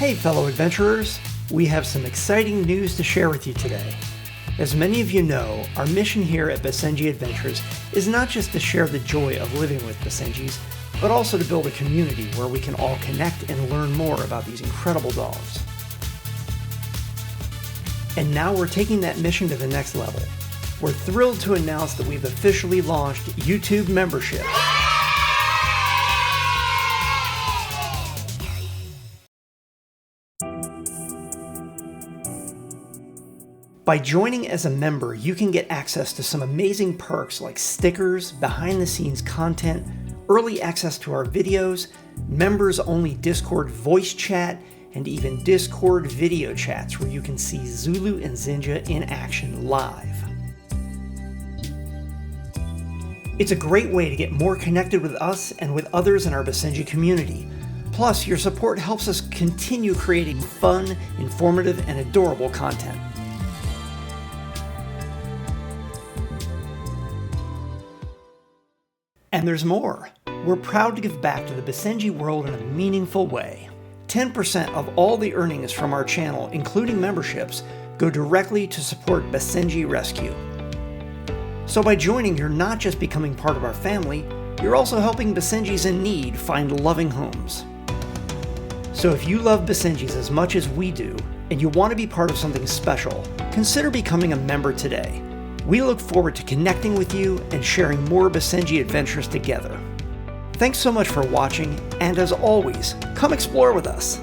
Hey fellow adventurers, we have some exciting news to share with you today. As many of you know, our mission here at Basenji Adventures is not just to share the joy of living with Basenjis, but also to build a community where we can all connect and learn more about these incredible dogs. And now we're taking that mission to the next level. We're thrilled to announce that we've officially launched YouTube membership. By joining as a member, you can get access to some amazing perks like stickers, behind-the-scenes content, early access to our videos, members-only Discord voice chat, and even Discord video chats where you can see Zulu and Zinja in action live. It's a great way to get more connected with us and with others in our Basenji community. Plus, your support helps us continue creating fun, informative, and adorable content. And there's more. We're proud to give back to the Basenji world in a meaningful way. 10% of all the earnings from our channel, including memberships, go directly to support Basenji Rescue. So by joining, you're not just becoming part of our family, you're also helping Basenjis in need find loving homes. So if you love Basenjis as much as we do, and you want to be part of something special, consider becoming a member today. We look forward to connecting with you and sharing more Basenji adventures together. Thanks so much for watching, and as always, come explore with us.